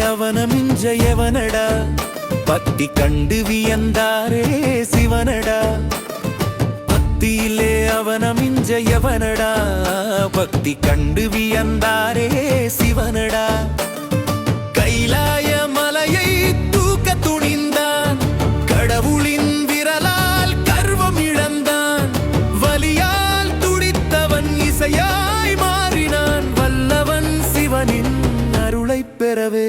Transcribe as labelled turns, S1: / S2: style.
S1: அவனமிஞ்ச எவனடா பக்தி கண்டு வியந்தாரே சிவனடா பக்தியிலே அவனமிஞ்ச எவனடா பக்தி கண்டு வியந்தாரே சிவனடா கைலாய மலையை தூக்க துணிந்தான் கடவுளின் விரலால் கர்வம் இழந்தான் வலியால் துடித்தவன் இசையாய் மாறினான் வல்லவன் சிவனின் அருளைப் பெறவே